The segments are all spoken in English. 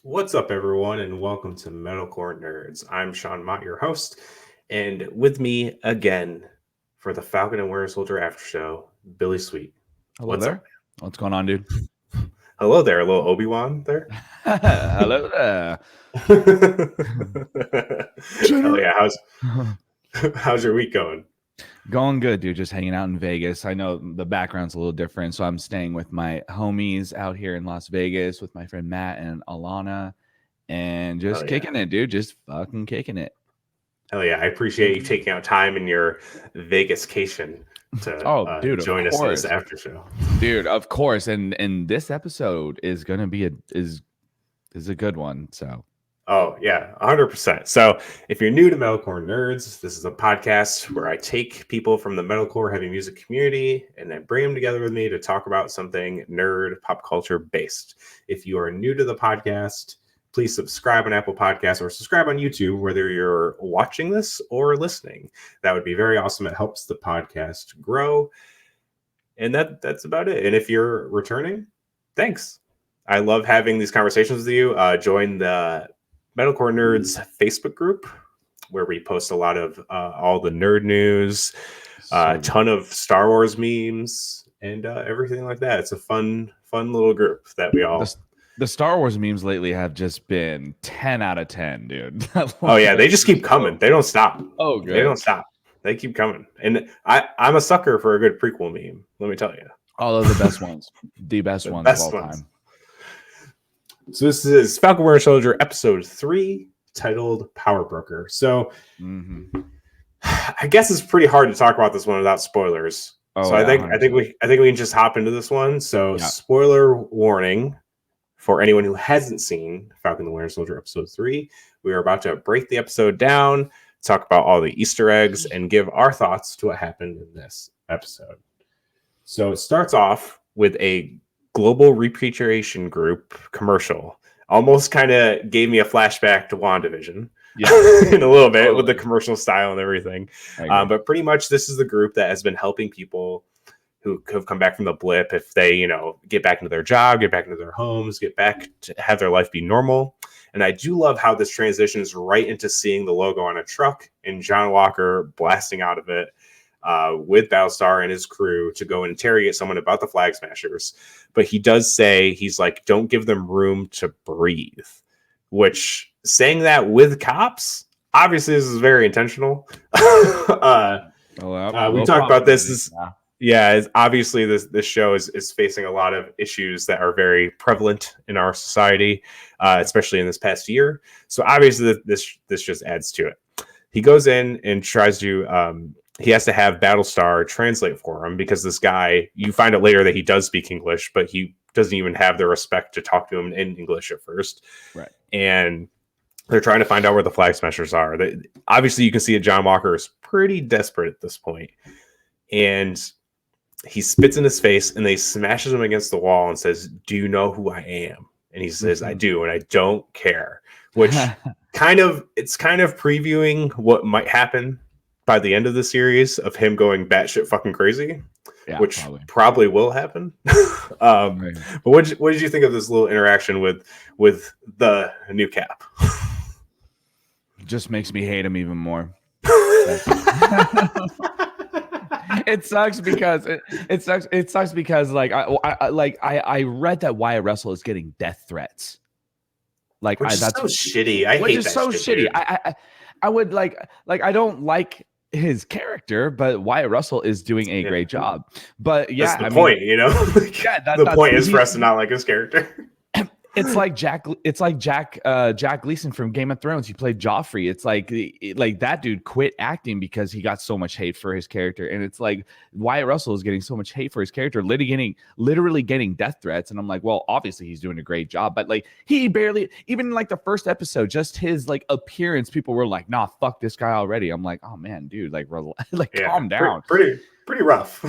What's up, everyone, and welcome to Metalcore Nerds. I'm Sean Mott, your host, and with me again for the Falcon and Winter Soldier After Show, Billy Sweet. Hello What's up? there. What's going on, dude? Hello there, a little Obi-Wan there. Hello there. Hell yeah, how's your week going? Going good, dude. Just hanging out in Vegas. I know the background's a little different, so I'm staying with my homies out here in Las Vegas with my friend Matt and Alana, and just Hell yeah. kicking it, dude. Just fucking kicking it. Hell yeah, I appreciate you taking out time in your Vegascation to join us in this after show. Dude, of course. And this episode is gonna be is a good one. So Oh, yeah, 100%. So, if you're new to Metalcore Nerds, this is a podcast where I take people from the metalcore heavy music community and I bring them together with me to talk about something nerd pop culture based. If you are new to the podcast, please subscribe on Apple Podcasts or subscribe on YouTube, whether you're watching this or listening. That would be very awesome. It helps the podcast grow. And that's about it. And if you're returning, thanks. I love having these conversations with you. Join the Metalcore Nerds Facebook group where we post a lot of all the nerd news, a ton of Star Wars memes, and everything like that. It's a fun little group that we all. The Star Wars memes lately have just been 10 out of 10, dude. Oh yeah, they just keep coming. They don't stop. Oh, good. They don't stop. They keep coming. And I'm a sucker for a good prequel meme. Let me tell you. All of the best ones. The best ones of all time. So this is Falcon Winter Soldier episode 3, titled Power Broker. So I guess it's pretty hard to talk about this one without spoilers. So I think we can just hop into this one. So spoiler warning for anyone who hasn't seen Falcon the Winter Soldier episode 3. We are about to break the episode down, talk about all the Easter eggs, and give our thoughts to what happened in this episode. So it starts off with a global repatriation group commercial. Almost kind of gave me a flashback to WandaVision in a little bit with the commercial style and everything. But pretty much this is the group that has been helping people who have come back from the blip if they, get back into their job, get back into their homes, get back to have their life be normal. And I do love how this transitions right into seeing the logo on a truck and John Walker blasting out of it with Battlestar and his crew to go and interrogate someone about the Flag Smashers. But he does say, he's like, don't give them room to breathe, which saying that with cops, obviously this is very intentional. We talked about this. Obviously this show is facing a lot of issues that are very prevalent in our society, especially in this past year. So obviously this just adds to it. He goes in and tries to he has to have Battlestar translate for him because this guy, you find out later that he does speak English, but he doesn't even have the respect to talk to him in English at first. Right. And they're trying to find out where the Flag Smashers are. Obviously, you can see that John Walker is pretty desperate at this point. And he spits in his face and they smashes him against the wall and says, "Do you know who I am?" And he says, "I do, and I don't care." Which it's kind of previewing what might happen by the end of the series of him going batshit fucking crazy, which probably will happen. But what did you think of this little interaction with the new Cap? Just makes me hate him even more. It sucks because it sucks because I read that Wyatt Russell is getting death threats. That's so shitty. I hate that. So shitty. I would I don't like his character, but Wyatt Russell is doing a great job. But that's the point, the point is for us to not like his character. It's like Jack Gleason from Game of Thrones. He played Joffrey. It's like that dude quit acting because he got so much hate for his character. And it's like Wyatt Russell is getting so much hate for his character, literally getting death threats. And I'm like, well, obviously he's doing a great job, but he barely, even in the first episode, just his appearance, people were like, nah, fuck this guy already. I'm like, oh man, dude, calm down. Pretty rough.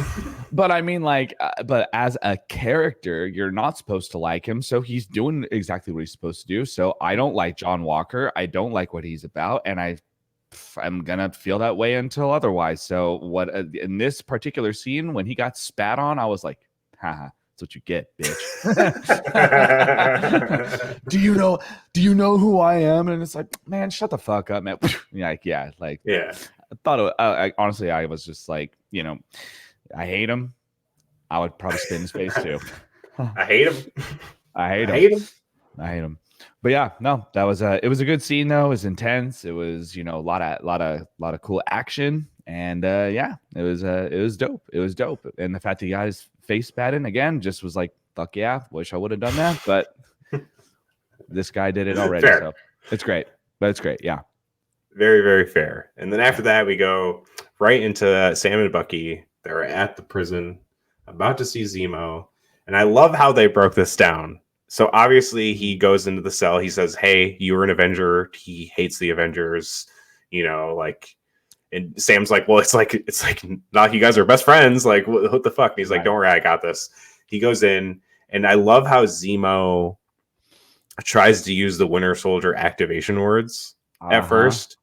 But I mean, but as a character, you're not supposed to like him. So he's doing exactly what he's supposed to do. So I don't like John Walker. I don't like what he's about. And I'm going to feel that way until otherwise. So in this particular scene, when he got spat on, I was like, haha, That's what you get, bitch. Do you know who I am? And it's like, man, shut the fuck up, man. I thought honestly, I was just like, I hate him. I would probably spit in his face too. I hate him. I hate him. But yeah, no, that was it was a good scene though. It was intense. It was, a lot of cool action. And it was dope. It was dope. And the fact that he got his face batted again just was like, fuck yeah, wish I would have done that. But this guy did it already. Fair. So it's great. But it's great. Yeah. Very, very fair. And then after that, we go right into Sam and Bucky. They're at the prison, about to see Zemo. And I love how they broke this down. So obviously he goes into the cell. He says, hey, you were an Avenger. He hates the Avengers, and Sam's like, well, it's like not you guys are best friends. Like, what the fuck? And he's like, don't worry, I got this. He goes in, and I love how Zemo tries to use the Winter Soldier activation words at first,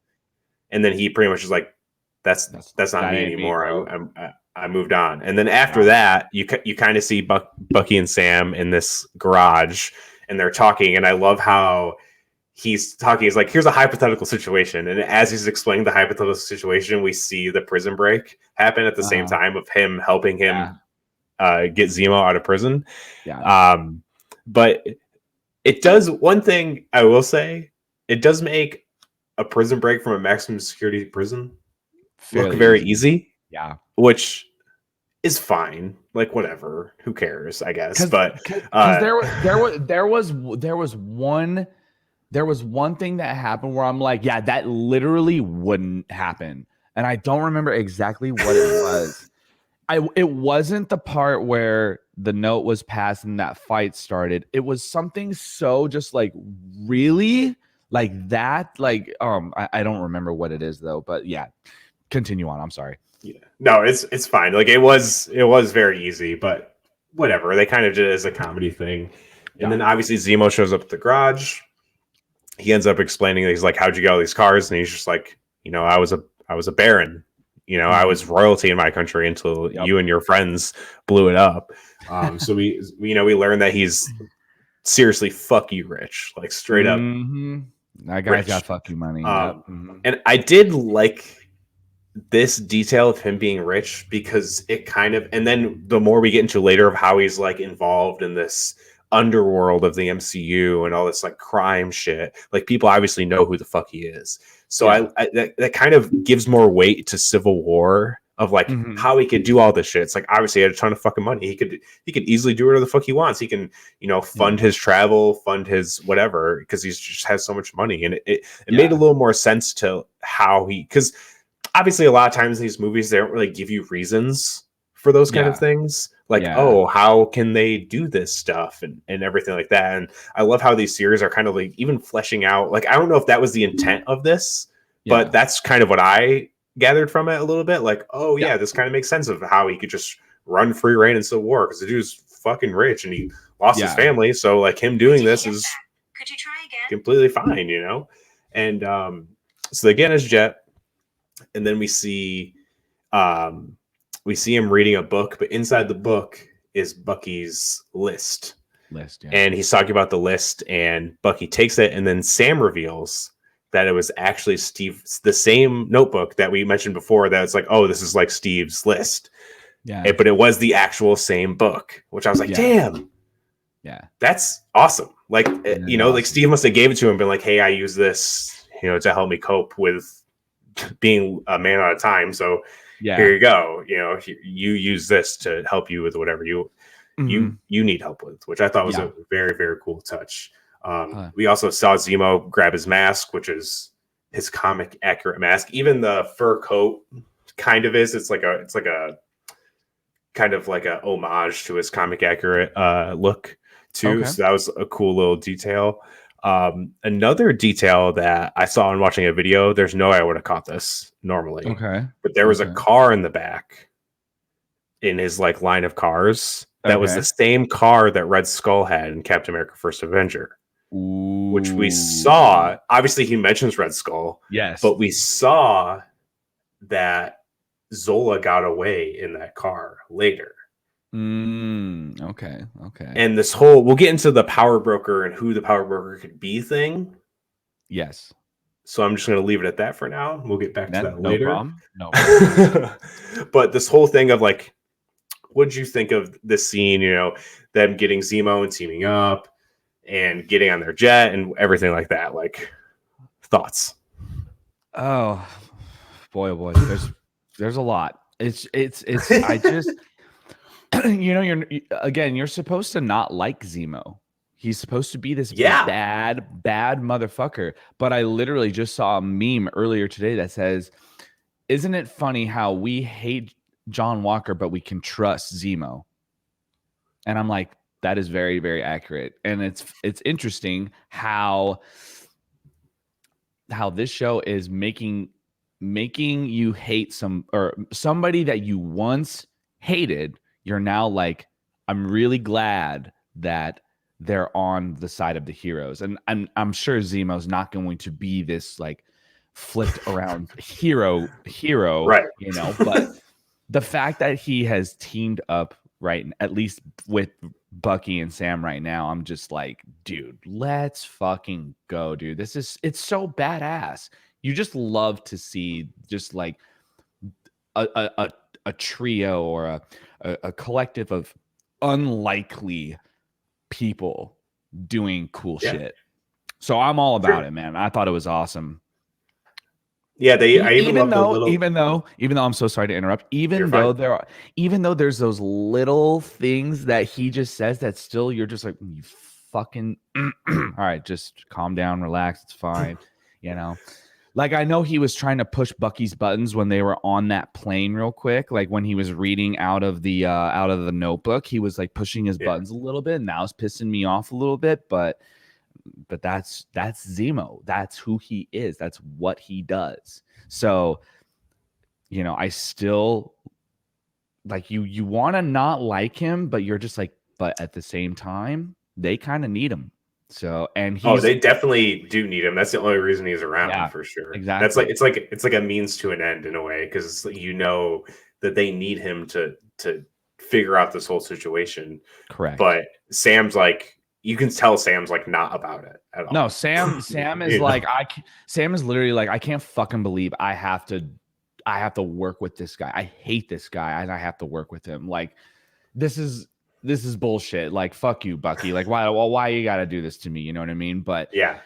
and then he pretty much is like, that's not me anymore. I moved on. And then after that, you kind of see Bucky and Sam in this garage, and they're talking. And I love how he's talking. He's like, here's a hypothetical situation. And as he's explaining the hypothetical situation, we see the prison break happen at the same time of him helping him get Zemo out of prison. Yeah. But it does one thing I will say, it does make a prison break from a maximum security prison look very easy. Yeah. Which is fine. Like, whatever. Who cares, I guess. But there was one thing that happened where I'm like, yeah, that literally wouldn't happen. And I don't remember exactly what it was. It wasn't the part where the note was passed and that fight started. It was something so just like really like that. Like, I don't remember what it is though, but yeah, continue on. I'm sorry. Yeah, no, it's fine. Like it was very easy, but whatever. They kind of did it as a comedy thing. And then obviously Zemo shows up at the garage. He ends up explaining that he's like, how'd you get all these cars? And he's just like, I was a baron. I was royalty in my country until you and your friends blew it up. So we learned that he's seriously fuck you rich, like straight up. That guy's got fuck you money. And I did like this detail of him being rich because it kind of, and then the more we get into later of how he's like involved in this underworld of the MCU and all this like crime shit, like people obviously know who the fuck he is. So that kind of gives more weight to Civil War of like how he could do all this shit. It's like obviously he had a ton of fucking money. He could easily do whatever the fuck he wants. He can, fund his travel, fund his whatever, because he just has so much money. And it made a little more sense to how because obviously a lot of times in these movies they don't really give you reasons for those kind of things. Like, oh, how can they do this stuff and everything like that. And I love how these series are kind of like even fleshing out. Like, I don't know if that was the intent of this, but that's kind of what I gathered from it a little bit. Like, oh yeah, this kind of makes sense of how he could just run free reign in Civil War because the dude's fucking rich and he lost his family. So like him doing this is completely fine, And so they get in his jet, and then we see him reading a book, but inside the book is Bucky's list. And he's talking about the list, and Bucky takes it, and then Sam reveals that it was actually the same notebook that we mentioned before. That it's like, oh, this is like Steve's list. Yeah. But it was the actual same book, which I was like, damn. Yeah. That's awesome. Like, like Steve must have gave it to him and been like, hey, I use this, to help me cope with being a man at a time. So here you go. You use this to help you with whatever you need help with, which I thought was a very, very cool touch. We also saw Zemo grab his mask, which is his comic accurate mask. Even the fur coat kind of is. It's like a kind of like a homage to his comic accurate look too. Okay. So that was a cool little detail. Another detail that I saw in watching a video, there's no way I would have caught this normally. Okay. But there was a car in the back in his like line of cars that was the same car that Red Skull had in Captain America First Avenger. Ooh. Which we saw. Obviously he mentions Red Skull. Yes. But we saw that Zola got away in that car later. Okay. And this whole, we'll get into the power broker and who the power broker could be thing. Yes. So I'm just going to leave it at that for now. We'll get back to that No later. problem. No problem. But this whole thing of like, what did you think of this scene? You know, them getting Zemo and teaming up and getting on their jet and everything like that. Like, thoughts? Oh boy. There's a lot. It's I just you're supposed to not like Zemo. He's supposed to be this bad motherfucker. But I literally just saw a meme earlier today that says, "Isn't it funny how we hate John Walker, but we can trust Zemo?" And I'm like, that is very, very accurate. And it's interesting how this show is making you hate somebody that you once hated. You're now like, I'm really glad that they're on the side of the heroes. And I'm sure Zemo's not going to be this like flipped around hero, right? You know, but the fact that he has teamed up, right, at least with Bucky and Sam right now, I'm just like, dude, let's fucking go, dude. It's so badass. You just love to see just like a trio or a collective of unlikely people doing cool shit. So I'm all about it, man. I thought it was awesome. Yeah, even though I'm so sorry to interrupt, even though there's those little things that he just says that still you're just like, you fucking all right, just calm down, relax, it's fine. You know, like I know he was trying to push Bucky's buttons when they were on that plane real quick, like when he was reading out of the notebook, he was like pushing his buttons a little bit, and that was pissing me off a little bit, but that's Zemo. That's who he is. That's what he does. So, you know, I still like you want to not like him, but you're just like, but at the same time, they kind of need him. So, and they definitely do need him. That's the only reason he's around, for sure. Exactly. That's it's like a means to an end in a way, because you know that they need him to figure out this whole situation. Correct. But Sam's like, you can tell Sam's like not about it at all. No, Sam is like, Sam is literally like, I can't fucking believe I have to work with this guy. I hate this guy and I have to work with him. Like, this is bullshit. Like, fuck you, Bucky. Like, why you got to do this to me? You know what I mean? But yeah,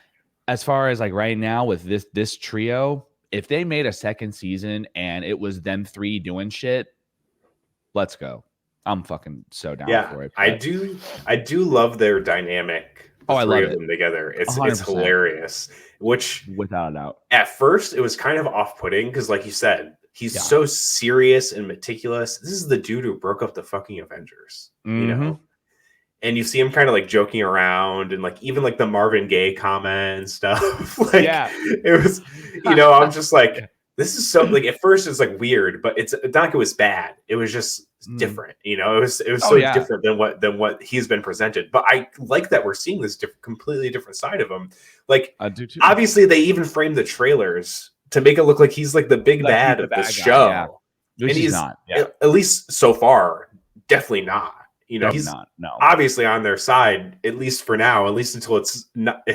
as far as like right now with this trio, if they made a second season and it was them three doing shit, let's go. I'm fucking so down for it. But I do love their dynamic. I love them together. It's 100%. Hilarious. Which, without a doubt, at first it was kind of off-putting because, like you said, he's so serious and meticulous. This is the dude who broke up the fucking Avengers, you know. And you see him kind of like joking around and like even like the Marvin Gaye comment and stuff. Like, it was, you know, I'm just like, this is so like at first it's like weird, but it's not like it was bad. It was just different, you know. It was so different than what he's been presented. But I like that we're seeing this completely different side of him. Like, I do too. Obviously, they even framed the trailers to make it look like he's like the big bad of the show, and he's not. At least so far, definitely not. You know, he's not. No, obviously on their side, at least for now, at least until it's not.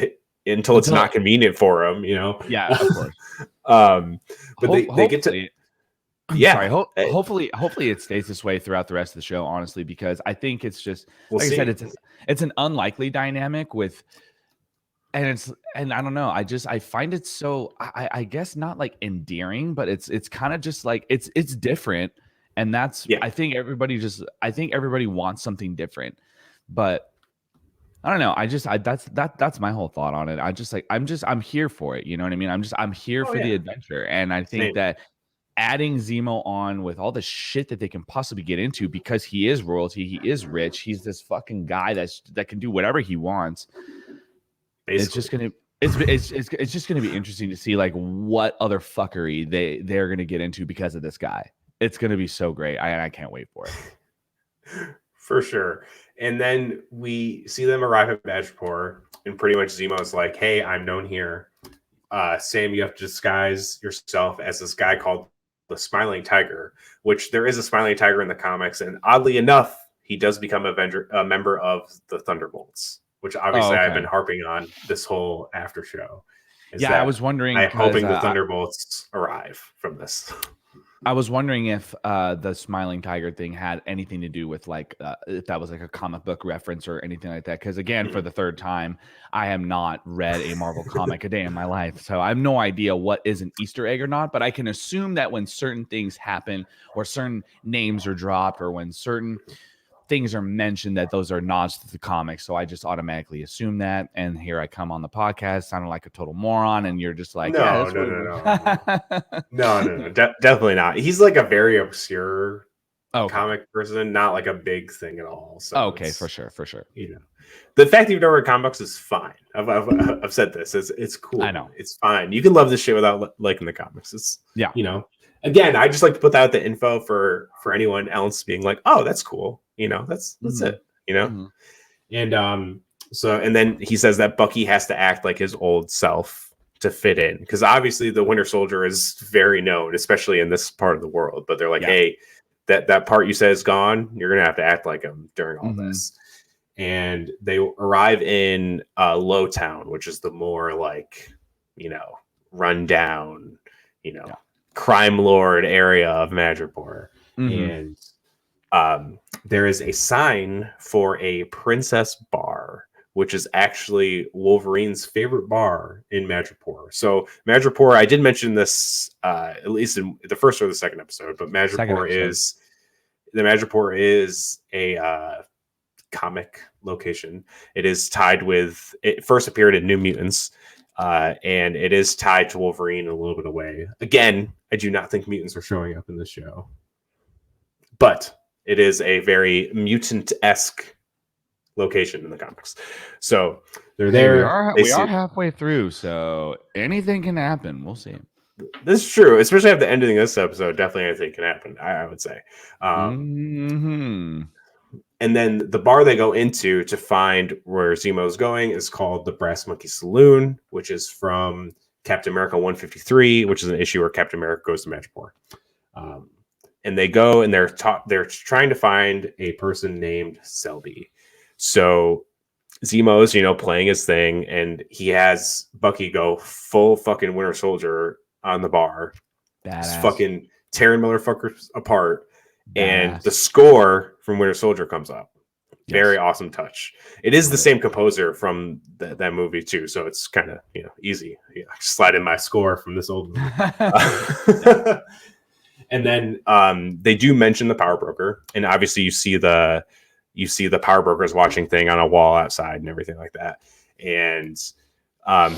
Until it's not convenient for them, you know. Yeah, of course. But they get to. Yeah. Sorry, hopefully it stays this way throughout the rest of the show, honestly, because I think it's just I said, it's an unlikely dynamic with, and I don't know, I find it so I guess not like endearing, but it's kind of just like it's different, and that's I think everybody wants something different, but I don't know. That's my whole thought on it. I'm here for it. You know what I mean? I'm here for the adventure. And I think that adding Zemo on with all the shit that they can possibly get into, because he is royalty, he is rich, he's this fucking guy that can do whatever he wants. Basically. It's just gonna be interesting to see like what other fuckery they're gonna get into because of this guy. It's gonna be so great. I can't wait for it. For sure. And then we see them arrive at Madripoor, and pretty much Zemo's like, hey, I'm known here. Sam, you have to disguise yourself as this guy called the Smiling Tiger, which there is a Smiling Tiger in the comics. And oddly enough, he does become a member of the Thunderbolts, which obviously I've been harping on this whole after show. Yeah, I was wondering. I'm hoping the Thunderbolts arrive from this. I was wondering if the Smiling Tiger thing had anything to do with like if that was like a comic book reference or anything like that. Because again, for the third time, I have not read a Marvel comic a day in my life, so I have no idea what is an Easter egg or not. But I can assume that when certain things happen, or certain names are dropped, or when certain things are mentioned, that those are nods to the comics. So I just automatically assume that. And here I come on the podcast sounding like a total moron, and you're just like, no, definitely not. He's like a very obscure comic person, not like a big thing at all. So for sure. You know, the fact that you've never read comic books is fine. I've said this. It's cool. I know it's fine. You can love this shit without liking the comics. It's you know. Again, I just like to put out the info for anyone else being like, oh, that's cool. You know, that's it. You know, and and then he says that Bucky has to act like his old self to fit in, because obviously the Winter Soldier is very known, especially in this part of the world. But they're like, hey, that part you said is gone. You're gonna have to act like him during all this. And they arrive in Lowtown, which is the more like, you know, rundown, you know. Crime lord area of Madripoor, and there is a sign for a Princess Bar, which is actually Wolverine's favorite bar in Madripoor. So Madripoor, I did mention this at least in the first or the second episode, but Madripoor is a comic location. It is tied with, it first appeared in New Mutants. And it is tied to Wolverine in a little bit of way. Again, I do not think mutants are showing up in this show, but it is a very mutant-esque location in the comics. So they're there. We are halfway through, so anything can happen. We'll see. This is true, especially after the ending of this episode. Definitely anything can happen, I would say. And then the bar they go into to find where Zemo's going is called the Brass Monkey Saloon, which is from Captain America 153, which is an issue where Captain America goes to Madripoor. And they go and they're trying to find a person named Selby. So Zemo's, you know, playing his thing, and he has Bucky go full fucking Winter Soldier on the bar. Just fucking tearing motherfuckers apart. And the score from Winter Soldier comes up. Very awesome touch. It is the same composer from that movie too, so it's kind of, you know, easy. Yeah, slide in my score from this old movie. And then they do mention the power broker, and obviously you see the power brokers watching thing on a wall outside and everything like that. And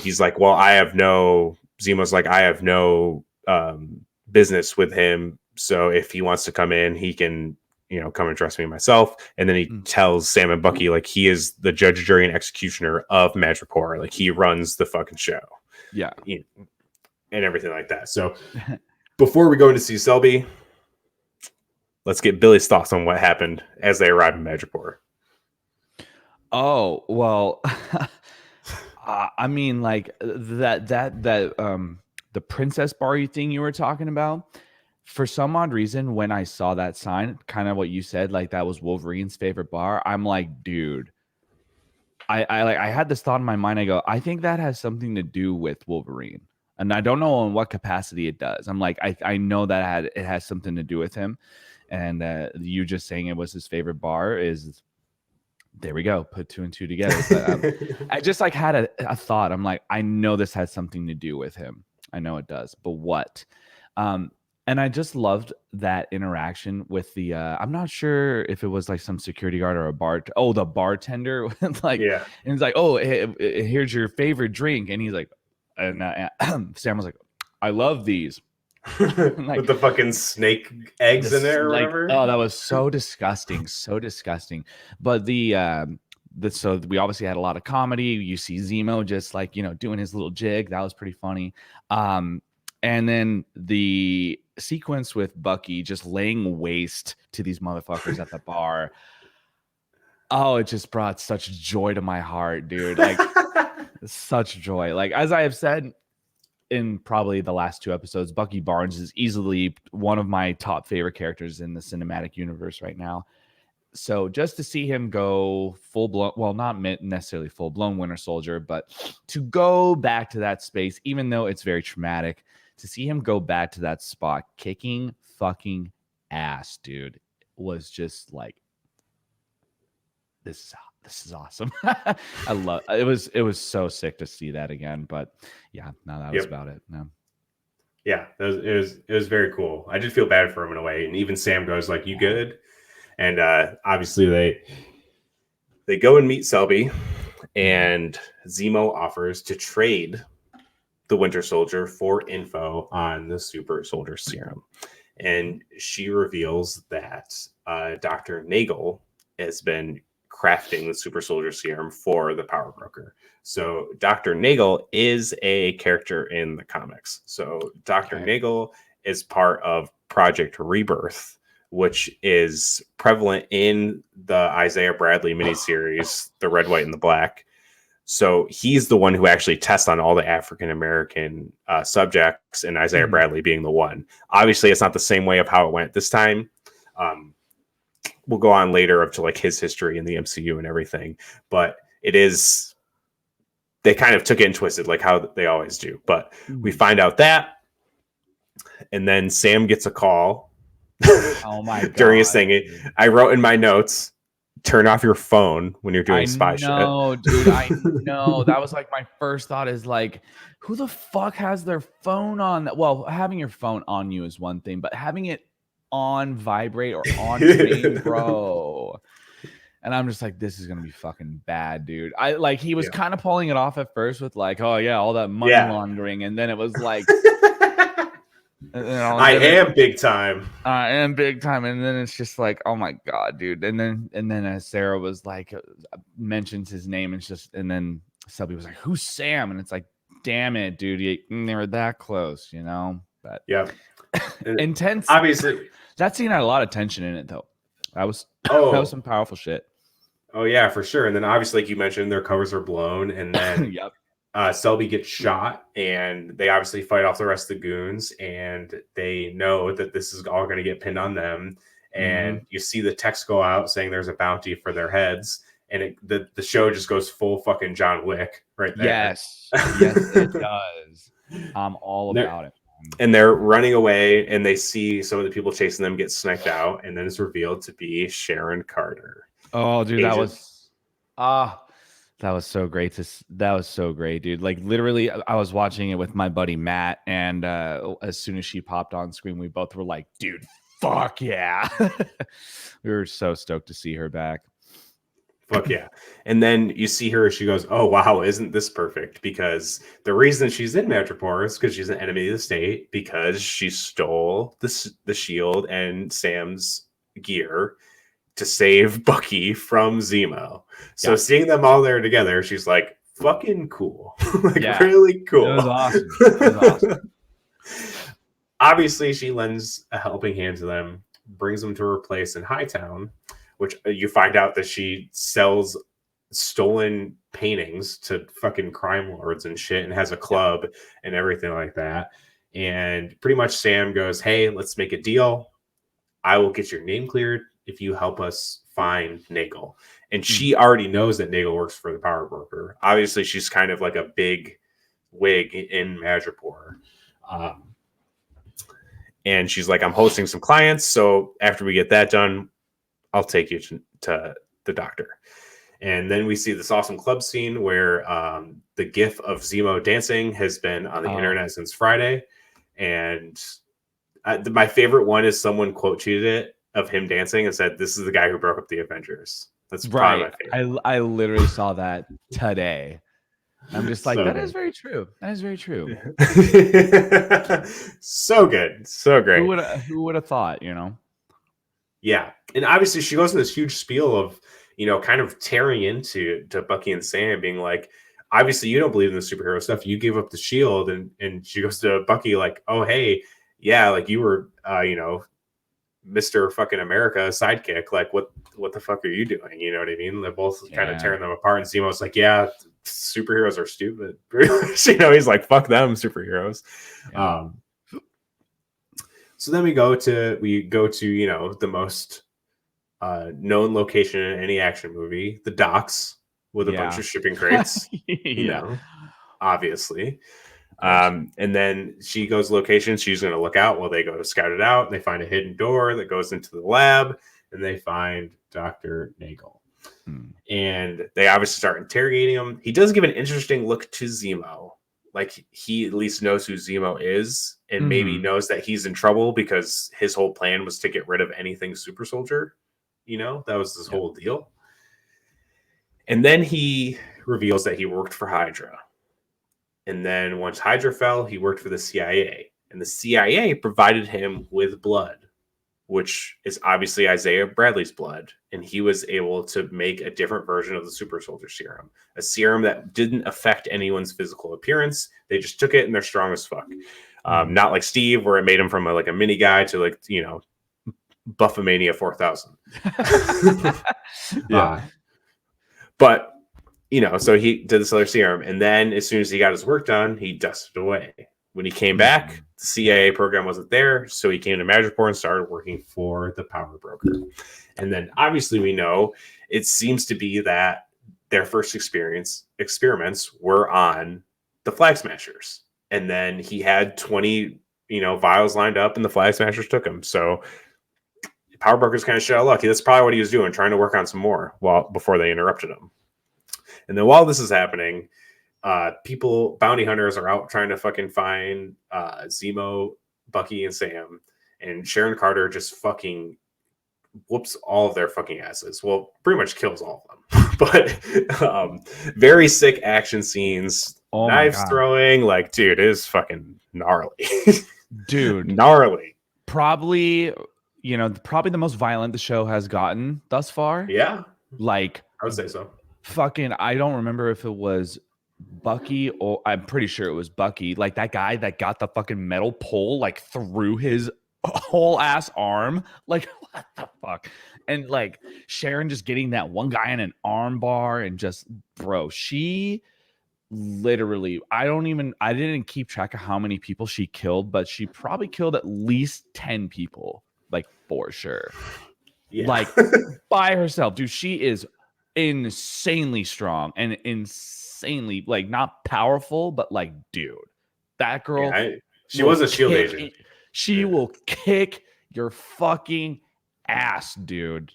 he's like, well, Zemo's like, I have no business with him. So if he wants to come in, he can, you know, come and address me myself. And then he tells Sam and Bucky, like, he is the judge, jury, and executioner of Madripoor. Like, he runs the fucking show. Yeah. You know, and everything like that. So before we go in to see Selby, let's get Billy's thoughts on what happened as they arrived in Madripoor. Oh, well, I mean, like the Princess Bar thing you were talking about. For some odd reason, when I saw that sign, kind of what you said, like that was Wolverine's favorite bar, I'm like, dude, I had this thought in my mind. I go, I think that has something to do with Wolverine, and I don't know in what capacity it does. I'm like, I know that it has something to do with him, and you just saying it was his favorite bar is, there we go, put two and two together. But, I just like had a thought. I'm like, I know this has something to do with him. I know it does, but what? And I just loved that interaction with the, I'm not sure if it was like some security guard or the bartender. Like, and he's like, oh, here's your favorite drink. And he's like, and Sam was like, I love these. Like, with the fucking snake eggs in there or whatever. Oh, that was so disgusting. So disgusting. But so we obviously had a lot of comedy. You see Zemo just like, you know, doing his little jig. That was pretty funny. And then the sequence with Bucky just laying waste to these motherfuckers at the bar. Oh, it just brought such joy to my heart, dude. Like, such joy. Like, as I have said in probably the last two episodes, Bucky Barnes is easily one of my top favorite characters in the cinematic universe right now. So just to see him go full blown, well, not necessarily full blown Winter Soldier, but to go back to that space, even though it's very traumatic, to see him go back to that spot, kicking fucking ass, dude, was just like, this is awesome. I love it. Was so sick to see that again. But yeah, no, that was about it. No. Yeah, it was very cool. I did feel bad for him in a way, and even Sam goes like, "You good?" And obviously they go and meet Selby, and Zemo offers to trade the Winter Soldier for info on the Super Soldier Serum, and she reveals that Dr. Nagel has been crafting the Super Soldier Serum for the Power Broker. So Dr. Nagel is a character in the comics. So Dr. Nagel is part of Project Rebirth, which is prevalent in the Isaiah Bradley miniseries, The Red, White, and the Black. So he's the one who actually tests on all the African-American subjects, and Isaiah Bradley being the one. Obviously, it's not the same way of how it went this time. We'll go on later up to like his history in the MCU and everything, but it is, they kind of took it and twisted like how they always do. But we find out that, and then Sam gets a call. Oh my God. During his thing. I wrote in my notes, turn off your phone when you're doing spy shit. No, dude, I know. That was like my first thought is like, who the fuck has their phone on? Well, having your phone on you is one thing, but having it on vibrate or on ring, bro. And I'm just like, this is gonna be fucking bad, dude. I like he was kind of pulling it off at first with like, oh yeah, all that money laundering, and then it was like I am big time. I am big time, and then it's just like, oh my God, dude. And then as Sarah was like mentions his name, and then Selby was like, who's Sam? And it's like, damn it, dude, they were that close, you know. But intense. Obviously, that scene had a lot of tension in it, though. That was some powerful shit. Oh yeah, for sure. And then obviously, like you mentioned, their covers are blown, and then Selby gets shot, and they obviously fight off the rest of the goons, and they know that this is all going to get pinned on them. And you see the text go out saying there's a bounty for their heads, and the show just goes full fucking John Wick right there. Yes, it does. I'm all about it. And they're running away, and they see some of the people chasing them get sniped out, and then it's revealed to be Sharon Carter. Oh, dude, that was so great. That was so great, dude. Like literally, I was watching it with my buddy Matt, and as soon as she popped on screen, we both were like, dude, fuck yeah. We were so stoked to see her back. Fuck yeah. And then you see her, she goes, oh, wow, isn't this perfect? Because the reason she's in Madripoor is because she's an enemy of the state, because she stole the shield and Sam's gear to save Bucky from Zemo. So seeing them all there together, she's like, fucking cool. Really cool. It was awesome. It was awesome. Obviously, she lends a helping hand to them, brings them to her place in Hightown, which you find out that she sells stolen paintings to fucking crime lords and shit, and has a club and everything like that. And pretty much Sam goes, hey, let's make a deal. I will get your name cleared if you help us find Nagel. And she already knows that Nagel works for the Power Broker. Obviously, she's kind of like a big wig in Madripoor. And she's like, I'm hosting some clients, so after we get that done, I'll take you to the doctor. And then we see this awesome club scene where the gif of Zemo dancing has been on the internet since Friday. And my favorite one is someone quote tweeted it of him dancing and said, this is the guy who broke up the Avengers. That's probably my favorite. I literally saw that today. I'm just like, that is very true. That is very true. So good. So great. Who would have thought, you know? Yeah. And obviously she goes in this huge spiel of, you know, kind of tearing into Bucky and Sam, being like, obviously you don't believe in the superhero stuff. You gave up the shield. And she goes to Bucky like, oh, hey, yeah, like you were, you know, Mr. fucking America sidekick. Like, what the fuck are you doing? You know what I mean? They're both kind of tearing them apart. And Zemo's like, yeah, superheroes are stupid. You know, he's like, fuck them, superheroes. Yeah. So then we go to, you know, the most known location in any action movie, the docks with a bunch of shipping crates. You know, obviously. And then she goes location. She's going to look out while they go to scout it out. They find a hidden door that goes into the lab, and they find Dr. Nagel. And they obviously start interrogating him. He does give an interesting look to Zemo. Like, he at least knows who Zemo is, and maybe knows that he's in trouble because his whole plan was to get rid of anything super soldier. You know, that was his whole deal. And then he reveals that he worked for Hydra. And then once Hydra fell, he worked for the CIA. And the CIA provided him with blood, which is obviously Isaiah Bradley's blood. And he was able to make a different version of the super soldier serum, a serum that didn't affect anyone's physical appearance. They just took it and they're strong as fuck. Not like Steve, where it made him from a mini guy to Buffamania 4000. But, so he did this other serum. And then as soon as he got his work done, he dusted away. When he came back, the CIA program wasn't there. So he came to Madripoor and started working for the power broker. And then obviously we know it seems to be that their first experiments were on the Flag Smashers. And then he had 20, vials lined up and the Flag Smashers took him. So Power Broker's kind of shit out of luck. That's probably what he was doing, trying to work on some more before they interrupted him. And then while this is happening, bounty hunters are out trying to fucking find Zemo, Bucky, and Sam. And Sharon Carter just fucking whoops all of their fucking asses. Well, pretty much kills all of them. But very sick action scenes, knives throwing. Like, dude, it is fucking gnarly. Dude. Gnarly. Probably the most violent the show has gotten thus far. Yeah. Like, I would say so. Fucking, I don't remember if it was Bucky or I'm pretty sure it was Bucky. Like, that guy that got the fucking metal pole like through his whole ass arm. Like, what the fuck? And like Sharon just getting that one guy in an arm bar and just, bro, she literally, I didn't keep track of how many people she killed, but she probably killed at least 10 people, like, for sure. Yeah. Like, by herself, dude. She is insanely strong and insanely, like, not powerful, but like, dude, that girl, she was a shield agent. She will kick your fucking ass, dude.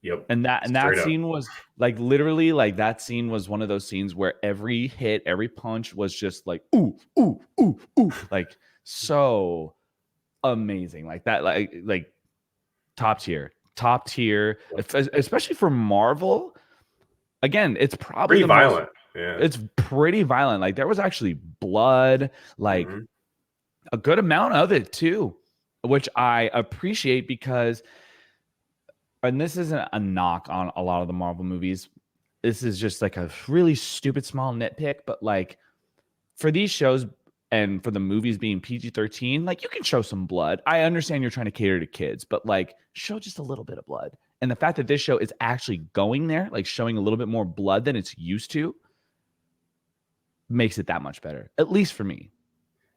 Yep. And that scene was like, literally, like, that scene was one of those scenes where every hit, every punch was just like, ooh, ooh, ooh, ooh, like, so amazing. Like that, like top tier, especially for Marvel. Again, it's probably pretty violent. It's pretty violent. Like, there was actually blood, like a good amount of it too, which I appreciate because, and this isn't a knock on a lot of the Marvel movies. This is just like a really stupid small nitpick, but like, for these shows and for the movies being PG-13, like, you can show some blood. I understand you're trying to cater to kids, but like, show just a little bit of blood. And the fact that this show is actually going there, like showing a little bit more blood than it's used to, makes it that much better, at least for me.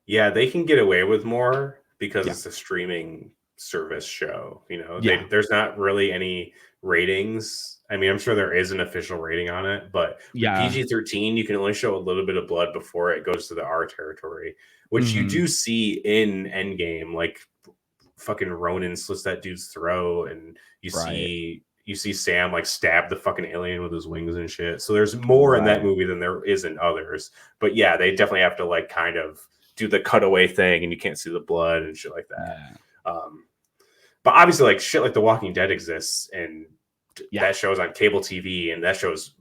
Yeah, they can get away with more because it's a streaming service show. There's not really any ratings. I mean, I'm sure there is an official rating on it, but PG-13, you can only show a little bit of blood before it goes to the R territory, which you do see in Endgame. Like, fucking Ronan slits that dude's throat, and you see Sam like stab the fucking alien with his wings and shit. So there's more in that movie than there is in others. But yeah, they definitely have to like kind of do the cutaway thing, and you can't see the blood and shit like that. But obviously, like, shit like The Walking Dead exists, and that show's on cable TV, and that show's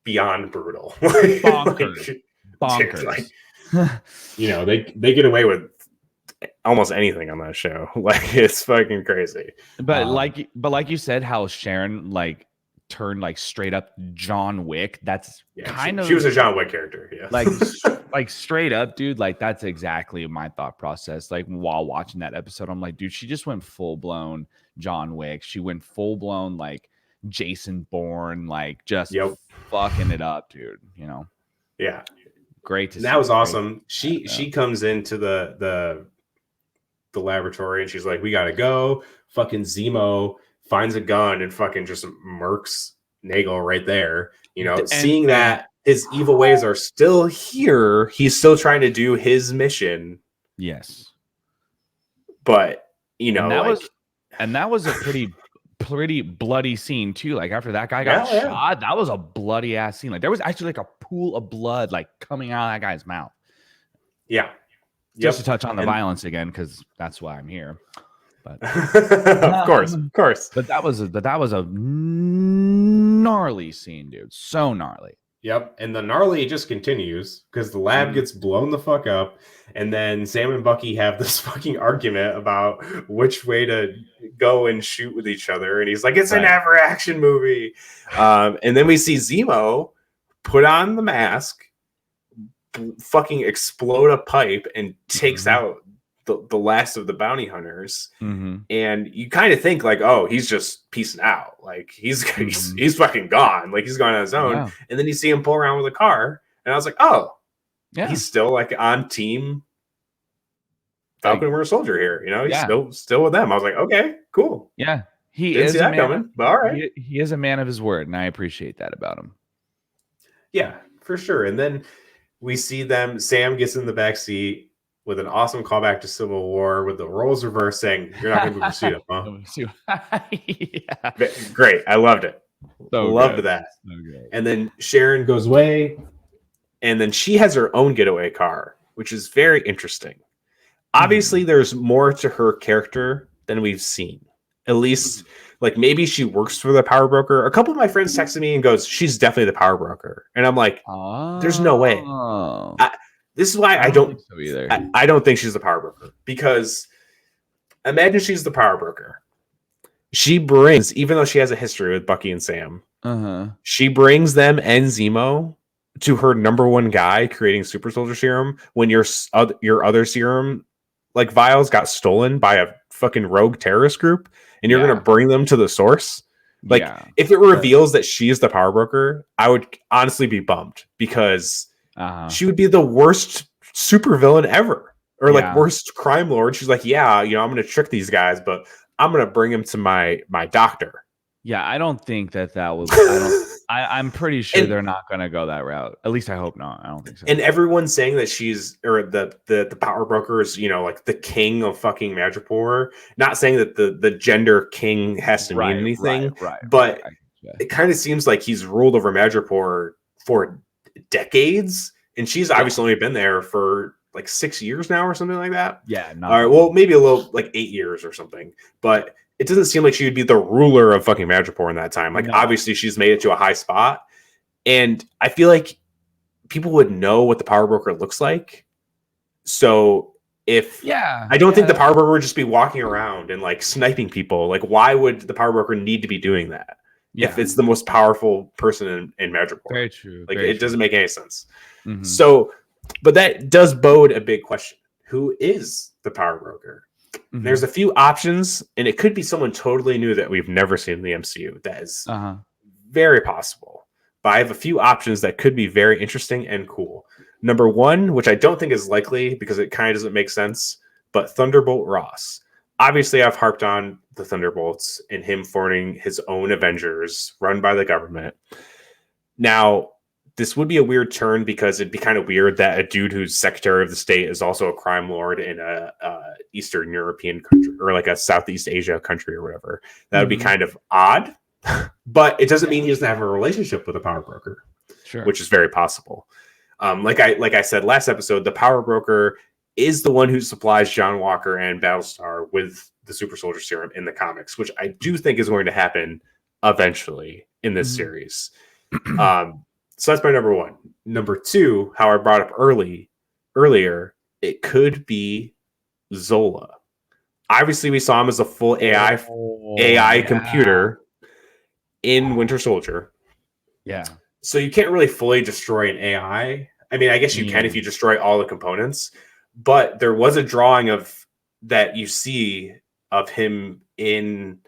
beyond brutal. Bonkers. Like, they get away with almost anything on that show. Like, it's fucking crazy. But like you said, how Sharon like turned like straight up John Wick. That's she was a John Wick character. Yeah, like straight up, dude. Like, that's exactly my thought process. Like, while watching that episode, I'm like, dude, she just went full blown John Wick. She went full blown like Jason Bourne, like, just fucking it up, dude. Yeah, great to see. That was awesome. She comes into the laboratory and she's like, we gotta go. Fucking Zemo finds a gun and fucking just murks Nagel right there. You know, And seeing that his evil ways are still here, he's still trying to do his mission. Yes. But, you know, and that was a pretty bloody scene too. Like after that guy got shot, that was a bloody ass scene. Like there was actually like a pool of blood like coming out of that guy's mouth. Yeah. Just to touch on the violence again, because that's why I'm here. But of course. But that was a gnarly scene, dude. So gnarly. Yep, and the gnarly just continues because the lab gets blown the fuck up, and then Sam and Bucky have this fucking argument about which way to go and shoot with each other, and he's like, "It's an action movie," and then we see Zemo put on the mask, fucking explode a pipe, and takes out the last of the bounty hunters, and you kind of think like, oh, he's just peacing out, like he's fucking gone, like he's gone on his own, and then you see him pull around with a car, and I was like, oh, he's still like on team Falcon Winter Soldier here, you know, he's still with them. I was like, okay, cool. Yeah, he didn't is see that coming, but all right, he is a man of his word, and I appreciate that about him. Yeah, for sure. And then we see them. Sam gets in the back seat with an awesome callback to Civil War with the roles reversed, saying, "You're not going to move your seat up, huh?" Yeah. Great, I loved it. Loved that. So and then Sharon goes away, and then she has her own getaway car, which is very interesting. Obviously, there's more to her character than we've seen. At least, like maybe she works for the power broker. A couple of my friends texted me and goes, "She's definitely the power broker," and I'm like, "There's no way." This is why I don't think so either. I don't think she's the power broker, because imagine she's the power broker. She brings, even though she has a history with Bucky and Sam, she brings them and Zemo to her number one guy creating super soldier serum when your other serum like vials got stolen by a fucking rogue terrorist group, and you're going to bring them to the source. Like if it reveals that she is the power broker, I would honestly be bummed, because she would be the worst supervillain ever, or like worst crime lord. She's like, yeah, you know, I'm going to trick these guys, but I'm going to bring him to my doctor. Yeah, I don't think that was. I'm pretty sure they're not going to go that route. At least I hope not. I don't think so. And everyone's saying that she's, or the power broker is, you know, like the king of fucking Madripoor. Not saying that the gender king has to mean anything, but it kind of seems like he's ruled over Madripoor for decades, and she's obviously only been there for like 6 years now or something like that. Yeah, all right, well, maybe a little, like 8 years or something, but it doesn't seem like she would be the ruler of fucking Madripoor in that time. Like obviously she's made it to a high spot, and I feel like people would know what the power broker looks like. So if I don't think the power broker would just be walking around and like sniping people. Like why would the power broker need to be doing that? If it's the most powerful person in Madripoor. Very true. Like it doesn't make any sense. So, but that does bode a big question. Who is the power broker? There's a few options, and it could be someone totally new that we've never seen in the MCU. That is very possible. But I have a few options that could be very interesting and cool. Number one, which I don't think is likely because it kind of doesn't make sense, but Thunderbolt Ross. Obviously, I've harped on the Thunderbolts and him forming his own Avengers run by the government. Now, this would be a weird turn, because it'd be kind of weird that a dude who's Secretary of the State is also a crime lord in a Eastern European country, or like a Southeast Asia country or whatever. That would be kind of odd, but it doesn't mean he doesn't have a relationship with a power broker, which is very possible. Like I said last episode, the power broker is the one who supplies John Walker and Battlestar with the super soldier serum in the comics, which I do think is going to happen eventually in this series. So that's my number one. Number two, how I brought up earlier, it could be Zola. Obviously, we saw him as a full AI computer in Winter Soldier. Yeah. So you can't really fully destroy an AI. I mean, I guess you can if you destroy all the components. But there was a drawing of that you see of him in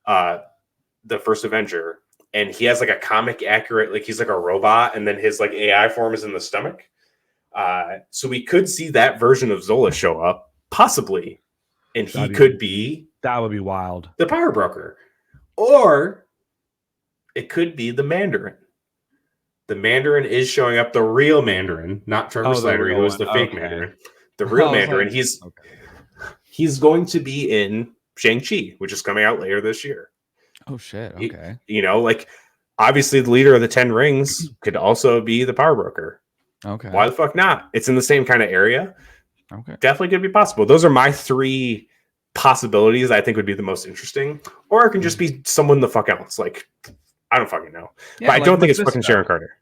the first Avenger. And he has like a comic accurate, like he's like a robot, and then his like AI form is in the stomach. So we could see that version of Zola show up, possibly, and he could be that would be wild. The power broker. Or it could be the Mandarin. The Mandarin is showing up, the real Mandarin, not Trevor Slattery, who was the fake Mandarin. The real Mandarin. Like, he's going to be in Shang-Chi, which is coming out later this year. Oh shit! Okay. Like obviously the leader of the 10 Rings could also be the power broker. Okay. Why the fuck not? It's in the same kind of area. Okay. Definitely could be possible. Those are my 3 possibilities I think would be the most interesting. Or it can just be someone the fuck else. Like, I don't fucking know. Yeah, but I don't think it's fucking Sharon Carter.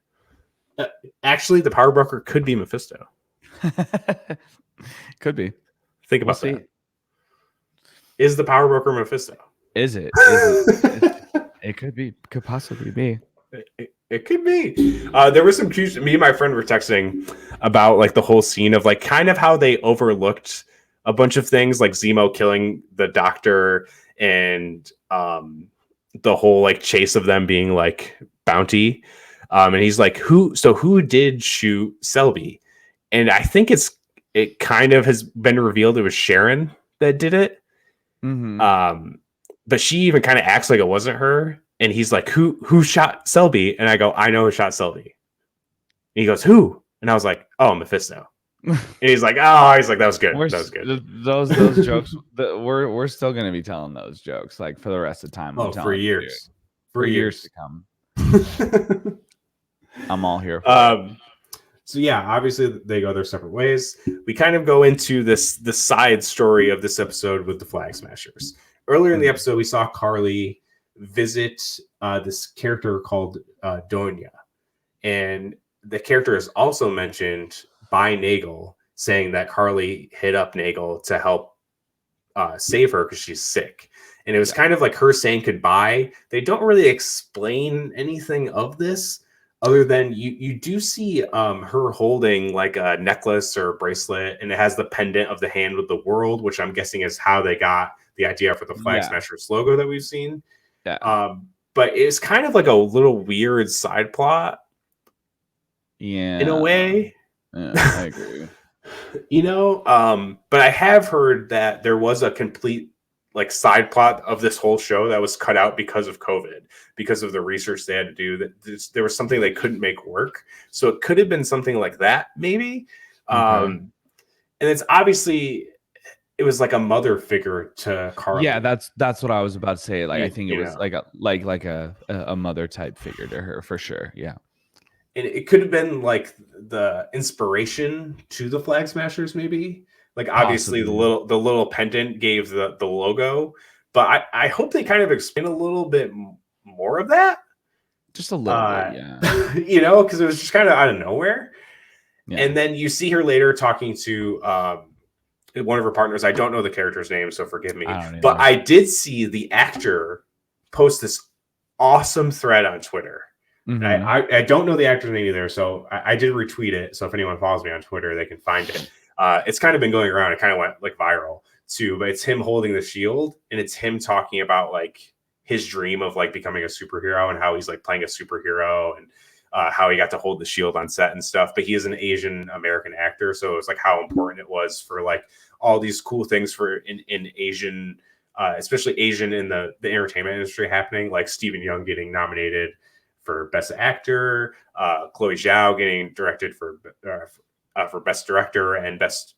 Actually, the power broker could be Mephisto. Could be. Think about that. Is the power broker Mephisto? Is it? It could be. Could possibly be. It could be. There was some cues. Me and my friend were texting about like the whole scene of like kind of how they overlooked a bunch of things, like Zemo killing the doctor and the whole like chase of them being like bounty. And he's like, who did shoot Selby? And I think it kind of has been revealed it was Sharon that did it. Mm-hmm. But she even kind of acts like it wasn't her. And he's like, who shot Selby? And I go, I know who shot Selby. And he goes, who? And I was like, oh, Mephisto. And he's like, that was good. That was good. Those jokes, we're still going to be telling those jokes like for the rest of the time. For years. For years to come. I'm all here for it. So yeah, obviously they go their separate ways. We kind of go into the side story of this episode with the Flag Smashers. Earlier in the episode, we saw Carly visit this character called Donya. And the character is also mentioned by Nagel, saying that Carly hit up Nagel to help save her because she's sick. And it was kind of like her saying goodbye. They don't really explain anything of this other than you do see her holding like a necklace or a bracelet, and it has the pendant of the hand with the world, which I'm guessing is how they got the idea for the Flag Smashers logo that we've seen. Yeah. But it's kind of like a little weird side plot. Yeah. In a way. Yeah, I agree. But I have heard that there was a complete like side plot of this whole show that was cut out because of COVID, because of the research they had to do, that there was something they couldn't make work. So it could have been something like that, maybe. And it's obviously it was like a mother figure to Carly. Yeah, that's what I was about to say. Like, I think it was like a mother type figure to her for sure. Yeah. And it could have been like the inspiration to the Flag Smashers, maybe. Like obviously the little pendant gave the logo, but I hope they kind of explain a little bit more of that. Just a little bit, yeah. Because it was just kind of out of nowhere. Yeah. And then you see her later talking to one of her partners. I don't know the character's name, so forgive me. But I did see the actor post this awesome thread on Twitter. Mm-hmm. I don't know the actor's name either, so I did retweet it. So if anyone follows me on Twitter, they can find it. It's kind of been going around. It kind of went like viral too, but it's him holding the shield, and it's him talking about like his dream of like becoming a superhero and how he's like playing a superhero and how he got to hold the shield on set and stuff. But he is an Asian American actor, so it's like how important it was for like all these cool things for in Asian, especially Asian in the entertainment industry happening, like Stephen Yeun getting nominated for Best Actor, Chloe Zhao getting directed for Best Director and Best